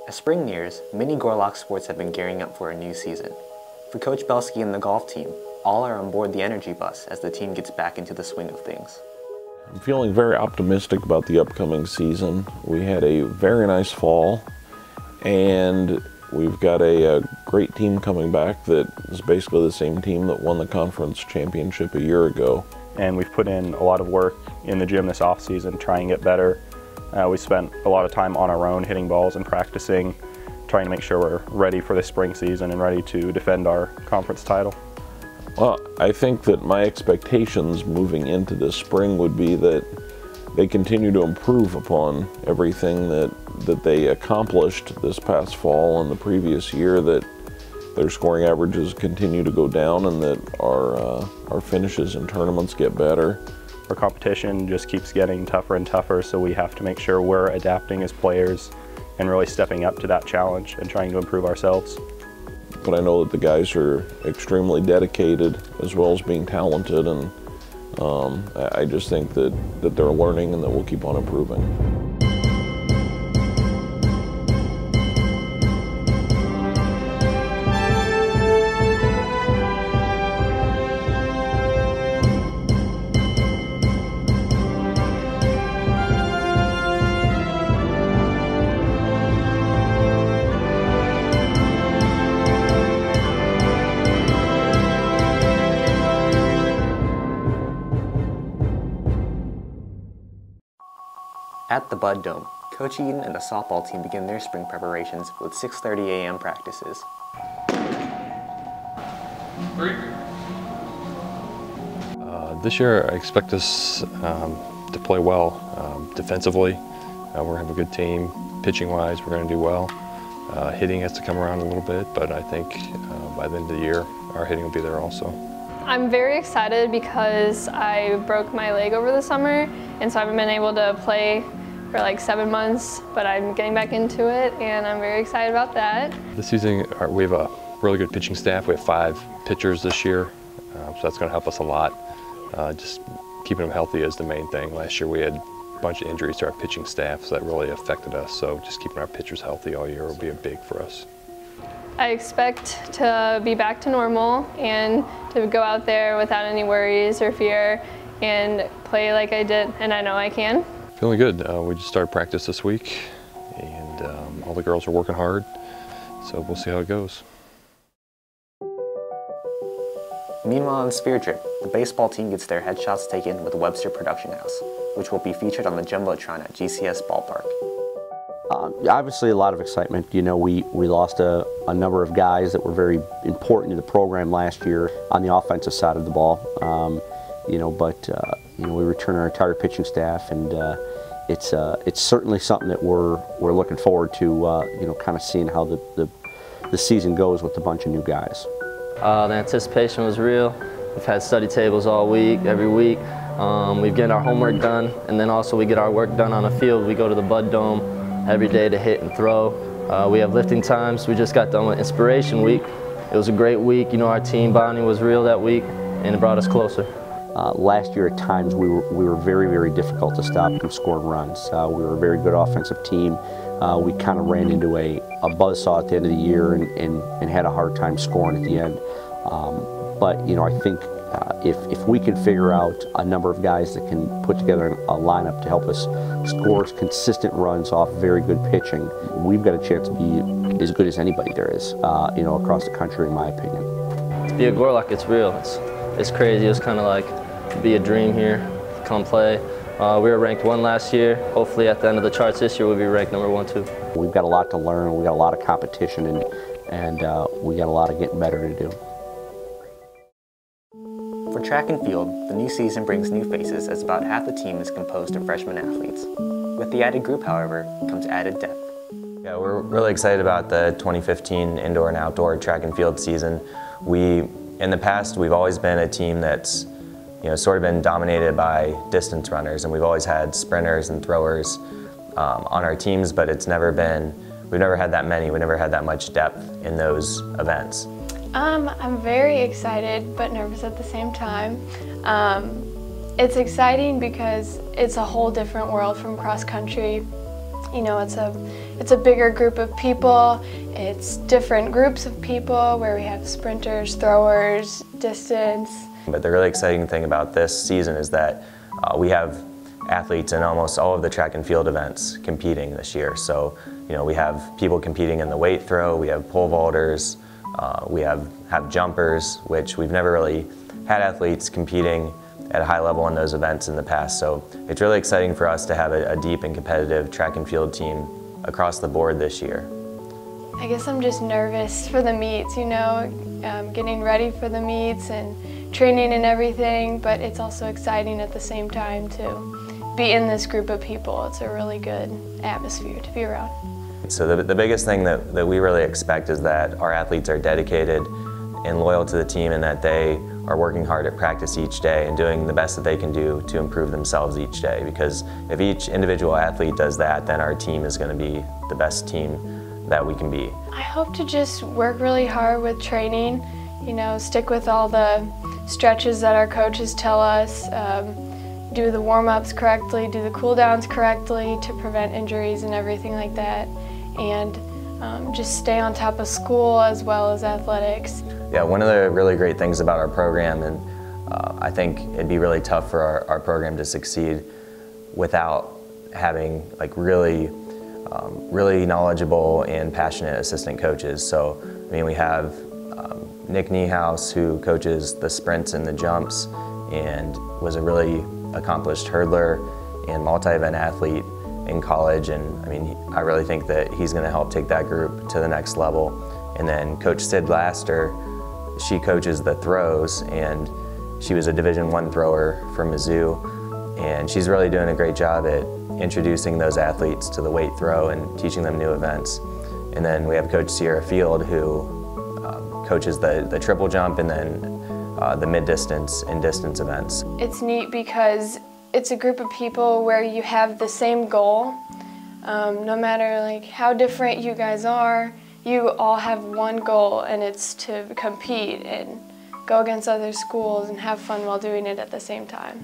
As spring nears, many Gorlock sports have been gearing up for a new season. For Coach Belsky and the golf team, all are on board the energy bus as the team gets back into the swing of things. I'm feeling very optimistic about the upcoming season. We had a very nice fall, and we've got a great team coming back that is basically the same team that won the conference championship a year ago. And we've put in a lot of work in the gym this off-season, trying to get better. We spent a lot of time on our own hitting balls and practicing, trying to make sure we're ready for the spring season and ready to defend our conference title. Well, I think that my expectations moving into this spring would be that they continue to improve upon everything that they accomplished this past fall and the previous year, that their scoring averages continue to go down and that our finishes in tournaments get better. Our competition just keeps getting tougher and tougher, so we have to make sure we're adapting as players and really stepping up to that challenge and trying to improve ourselves. But I know that the guys are extremely dedicated as well as being talented, and I just think that they're learning and that we'll keep on improving. At the Bud Dome, Coach Eden and the softball team begin their spring preparations with 6:30 a.m. practices. This year I expect us to play well defensively. We're going to have a good team. Pitching-wise, we're going to do well. Hitting has to come around a little bit, but I think by the end of the year, our hitting will be there also. I'm very excited because I broke my leg over the summer, and so I haven't been able to play for like 7 months, but I'm getting back into it, and I'm very excited about that. This season, we have a really good pitching staff. We have 5 pitchers this year, so that's going to help us a lot. Just keeping them healthy is the main thing. Last year we had a bunch of injuries to our pitching staff, so that really affected us. So just keeping our pitchers healthy all year will be a big for us. I expect to be back to normal and to go out there without any worries or fear and play like I did, and I know I can. Feeling good. We just started practice this week, and all the girls are working hard, so we'll see how it goes. Meanwhile on Sphere Trip, the baseball team gets their headshots taken with Webster Production House, which will be featured on the Jumbotron at GCS Ballpark. Obviously a lot of excitement. You know, we lost a number of guys that were very important to the program last year on the offensive side of the ball. You know, we return our entire pitching staff, and it's certainly something that we're looking forward to. You know, kind of seeing how the season goes with a bunch of new guys. The anticipation was real. We've had study tables all week, every week. We get our homework done, and then also we get our work done on the field. We go to the Bud Dome every day to hit and throw. We have lifting times. We just got done with Inspiration Week. It was a great week. You know, our team bonding was real that week, and it brought us closer. Last year at times we were very, very difficult to stop from scoring runs. We were a very good offensive team. We kind of ran into a buzzsaw at the end of the year and had a hard time scoring at the end. But you know, I think if we can figure out a number of guys that can put together a lineup to help us score consistent runs off very good pitching, we've got a chance to be as good as anybody there is, you know, across the country, in my opinion. To be a Gorlock, it's real. It's crazy. It's kind of like be a dream here, come play. We were ranked 1 last year. Hopefully at the end of the charts this year we'll be ranked number 1 too. We've got a lot to learn. We've got a lot of competition, and we got a lot of getting better to do. For track and field, the new season brings new faces as about half the team is composed of freshman athletes. With the added group, however, comes added depth. Yeah, we're really excited about the 2015 indoor and outdoor track and field season. In the past, we've always been a team that's, you know, sort of been dominated by distance runners, and we've always had sprinters and throwers on our teams, but we've never had that many, we never had that much depth in those events. I'm very excited but nervous at the same time. It's exciting because it's a whole different world from cross country. You know, it's a bigger group of people. It's different groups of people where we have sprinters, throwers, distance. But the really exciting thing about this season is that we have athletes in almost all of the track and field events competing this year. So, you know, we have people competing in the weight throw, we have pole vaulters, we have jumpers, which we've never really had athletes competing at a high level in those events in the past. So it's really exciting for us to have a deep and competitive track and field team across the board this year. I guess I'm just nervous for the meets, you know, getting ready for the meets and training and everything, but it's also exciting at the same time to be in this group of people. It's a really good atmosphere to be around. So the biggest thing that we really expect is that our athletes are dedicated and loyal to the team, and that they are working hard at practice each day and doing the best that they can do to improve themselves each day. Because if each individual athlete does that, then our team is going to be the best team that we can be. I hope to just work really hard with training, you know, stick with all the stretches that our coaches tell us, do the warm-ups correctly, do the cool-downs correctly to prevent injuries and everything like that, and just stay on top of school as well as athletics. Yeah, one of the really great things about our program, and I think it'd be really tough for our program to succeed without having like really knowledgeable and passionate assistant coaches. So, I mean, we have Nick Niehaus, who coaches the sprints and the jumps and was a really accomplished hurdler and multi-event athlete in college, and I mean, I really think that he's going to help take that group to the next level. And then Coach Sid Laster, she coaches the throws, and she was a Division I thrower for Mizzou, and she's really doing a great job at introducing those athletes to the weight throw and teaching them new events. And then we have Coach Sierra Field, who coaches the triple jump and then the mid-distance and distance events. It's neat because it's a group of people where you have the same goal. No matter like how different you guys are, you all have one goal, and it's to compete and go against other schools and have fun while doing it at the same time.